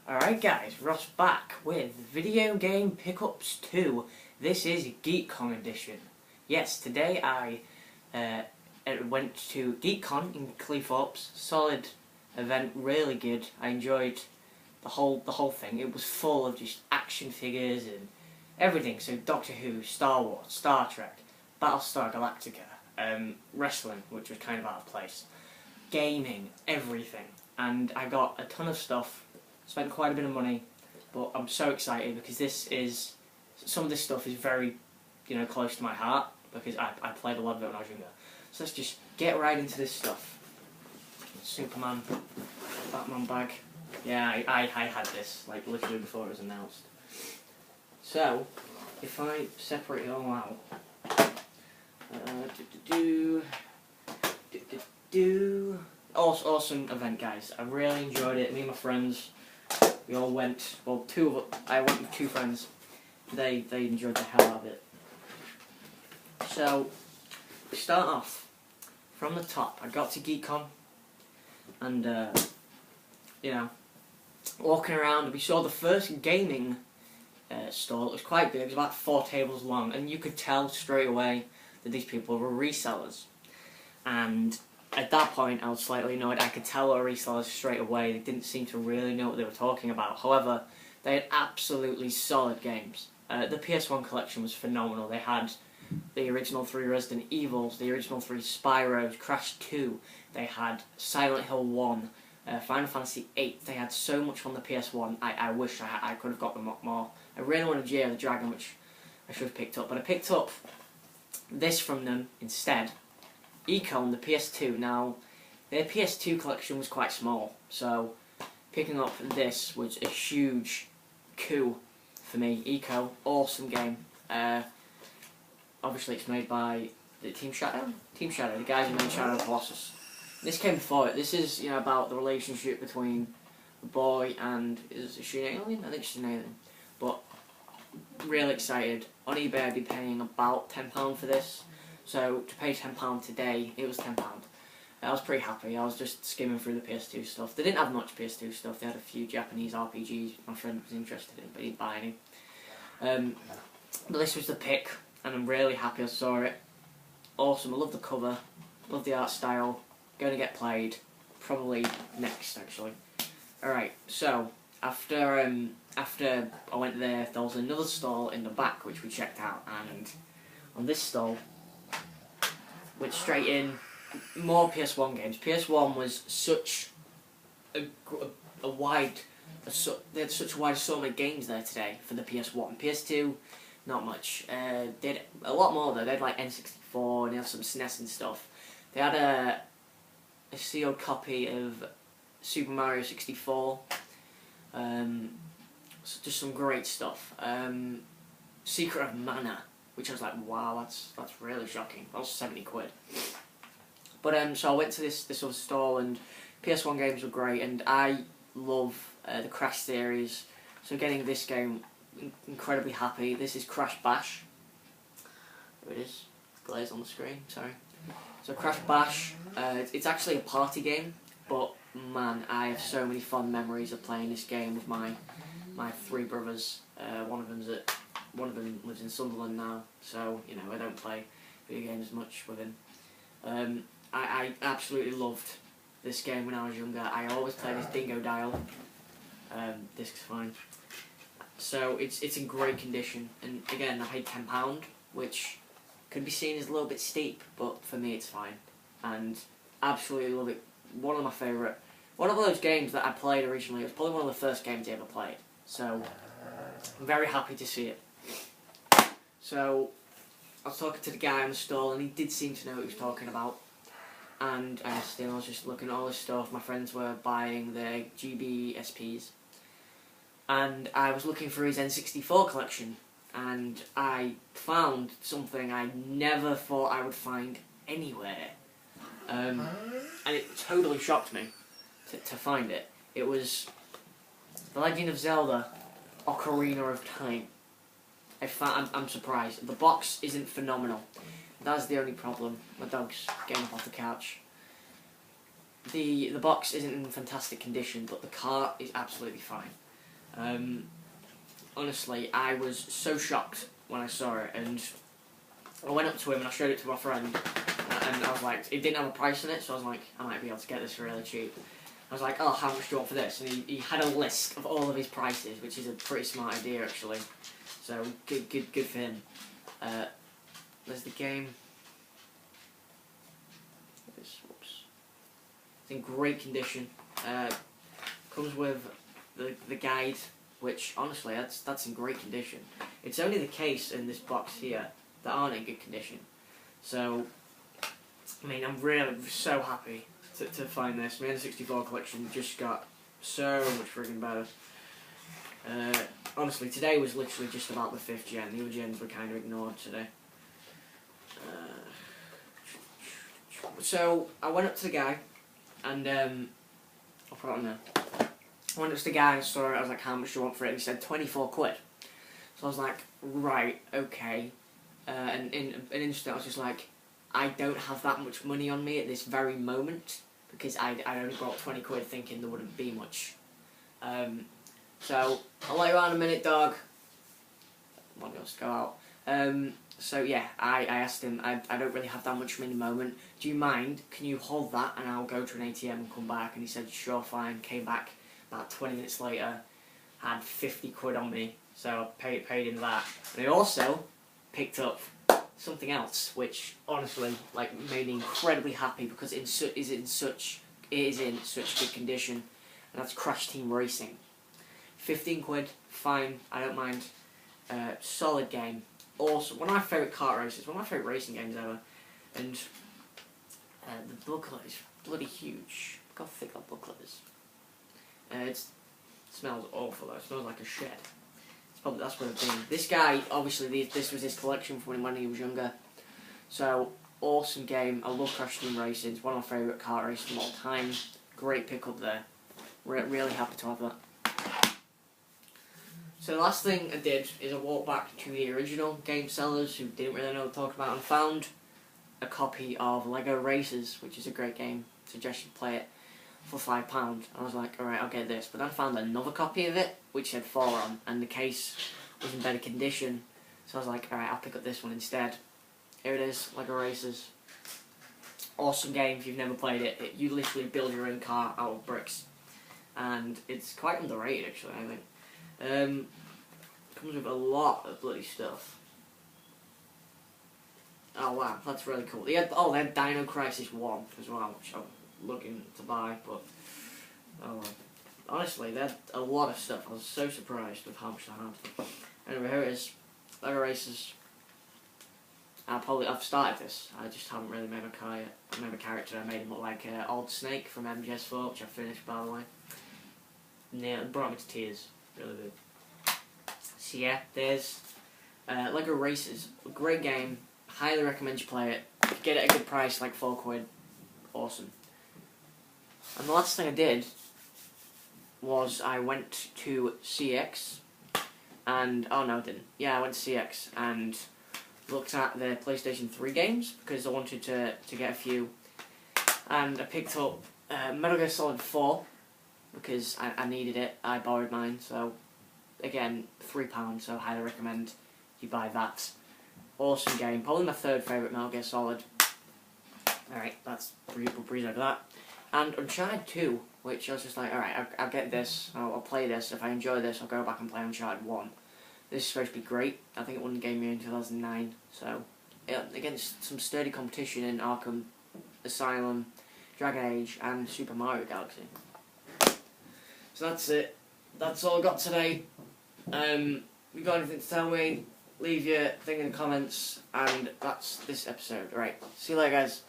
Alright guys, Ross back with Video Game Pickups 2. This is Geek-con edition. Yes, today I went to Geek-con in Cleethorpes. Solid event, really good. I enjoyed the whole thing. It was full of just action figures and everything. So Doctor Who, Star Wars, Star Trek, Battlestar Galactica, wrestling, which was kind of out of place, gaming, everything. And I got a ton of stuff. Spent quite a bit of money, but I'm so excited because some of this stuff is very, close to my heart because I played a lot of it when I was younger. So let's just get right into this stuff. Superman, Batman bag. Yeah, I had this like literally before it was announced. So if I separate it all out, awesome event, guys. I really enjoyed it. Me and my friends. We all went, well, I went with two friends. They enjoyed the hell out of it. So, we start off from the top. I got to Geek-con, and, walking around, we saw the first gaming stall. It was quite big, it was about 4 tables long, and you could tell straight away that these people were resellers. And at that point, I was slightly annoyed. I could tell they were resellers straight away. They didn't seem to really know what they were talking about. However, they had absolutely solid games. The PS1 collection was phenomenal. They had the original 3 Resident Evils, the original 3 Spyros, Crash 2. They had Silent Hill 1, Final Fantasy 8. They had so much on the PS1. I wish I could have got them up more. I really wanted Year of the Dragon, which I should have picked up. But I picked up this from them instead. Eco on the PS2. Now, their PS2 collection was quite small, so picking up this was a huge coup for me. Eco, awesome game. Obviously, it's made by the Team Shadow, the guys who made Shadow of the Colossus. This came before it. This is about the relationship between the boy and is she an alien? I think she's an alien. But really excited. On eBay, I'd be paying about £10 for this. So, to pay £10 today, it was £10. I was pretty happy. I was just skimming through the PS2 stuff. They didn't have much PS2 stuff. They had a few Japanese RPGs my friend was interested in, but he didn't buy any. But this was the pick, and I'm really happy I saw it. Awesome. I love the cover. Love the art style. Going to get played. Probably next, actually. Alright, so, after I went there was another stall in the back, which we checked out, and on this stall, went straight in, more PS1 games. PS1 was such they had such a wide assortment of games there today for the PS1. PS2, not much. They had a lot more though. They had like N64 and they had some SNES and stuff. They had a sealed copy of Super Mario 64. Just some great stuff. Secret of Mana, which I was like, wow, that's really shocking. That was 70 quid. But so I went to this other stall, and PS1 games were great, and I love the Crash series. So getting this game, incredibly happy. This is Crash Bash. There it is. Glaze on the screen. Sorry. So Crash Bash. It's actually a party game, but man, I have so many fond memories of playing this game with my 3 brothers. One of them lives in Sunderland now, so I don't play video games much with him. I absolutely loved this game when I was younger. I always played this Dingo Dial. Disc's fine. So it's in great condition, and again I paid £10, which could be seen as a little bit steep, but for me it's fine, and absolutely love it. One of my favourite. One of those games that I played originally. It was probably one of the first games I ever played. So I'm very happy to see it. So I was talking to the guy on the stall, and he did seem to know what he was talking about. And I asked him, I was just looking at all this stuff. My friends were buying their GB SPs. And I was looking for his N64 collection. And I found something I never thought I would find anywhere. And it totally shocked me to find it. It was The Legend of Zelda Ocarina of Time. I'm surprised. The box isn't phenomenal. That's the only problem. My dog's getting up off the couch. The box isn't in fantastic condition, but the cart is absolutely fine. Honestly, I was so shocked when I saw it, and I went up to him and I showed it to my friend, and I was like, it didn't have a price in it, so I was like, I might be able to get this for really cheap. I was like, oh, how much do you want for this? And he had a list of all of his prices, which is a pretty smart idea, actually. So, good for him. There's the game. Whoops. It's in great condition. Comes with the guide, which, honestly, that's in great condition. It's only the case in this box here that aren't in good condition. So, I mean, I'm really so happy to find this. My N64 collection just got so much friggin' better. Honestly, today was literally just about the 5th gen. The other gens were kind of ignored today. So, I went up to the guy, and I'll put it on there. I went up to the guy and saw it. I was like, how much do you want for it? And he said 24 quid. So I was like, right, okay. And in an instant, I was just like, I don't have that much money on me at this very moment, because I only brought 20 quid thinking there wouldn't be much. So, I'll let you out in a minute, dog. I want us to go out. So yeah, I asked him, I don't really have that much money at the moment. Do you mind? Can you hold that and I'll go to an ATM and come back? And he said, sure, fine. Came back about 20 minutes later, had 50 quid on me. So I paid him that. And he also picked up something else, which honestly made me incredibly happy, because it is in such good condition, and that's Crash Team Racing. 15 quid, fine, I don't mind. Solid game, awesome. One of my favourite kart races, one of my favourite racing games ever. And the booklet is bloody huge. Look how thick that booklet is. It smells awful though. It smells like a shed. Probably that's what it's been. This guy, obviously, this was his collection from when he was younger. So, awesome game. I love Crash Team Racing. It's one of my favourite kart races of all time. Great pick up there. Really happy to have that. So the last thing I did is I walked back to the original game sellers who didn't really know what to talk about, and found a copy of Lego Racers, which is a great game. Suggest you play it for £5. I was like, alright, I'll get this. But then I found another copy of it, which had 4 on, and the case was in better condition. So I was like, alright, I'll pick up this one instead. Here it is, Lego Racers. Awesome game if you've never played it. You literally build your own car out of bricks. And it's quite underrated, actually, I think. Comes with a lot of bloody stuff. Oh wow, that's really cool. They had Dino Crisis 1 as well, which I'm looking to buy, but oh well. Honestly, they had a lot of stuff. I was so surprised with how much they had. Anyway, here it is. Lego Racers. I've started this. I just haven't really made my car yet. I made my character. I made him look like Old Snake from MGS4, which I finished, by the way. Yeah, it brought me to tears. Really did. So yeah, there's Lego Racers. A great game. Highly recommend you play it. If you get it at a good price, like 4 quid. Awesome. And the last thing I did was I went to CX and, oh no I didn't. Yeah, I went to CX and looked at the PlayStation 3 games because I wanted to get a few, and I picked up Metal Gear Solid 4 because I needed it. I borrowed mine, so again, £3, so I highly recommend you buy that. Awesome game, probably my 3rd favourite Metal Gear Solid. Alright, we'll breeze over that. And Uncharted 2, which I was just like, alright, I'll get this, I'll play this. If I enjoy this, I'll go back and play Uncharted 1. This is supposed to be great. I think it won the Game of the Year in 2009. So, yeah, against some sturdy competition in Arkham Asylum, Dragon Age, and Super Mario Galaxy. So that's it. That's all I got today. If you got anything to tell me, leave your thing in the comments, and that's this episode. Right, see you later, guys.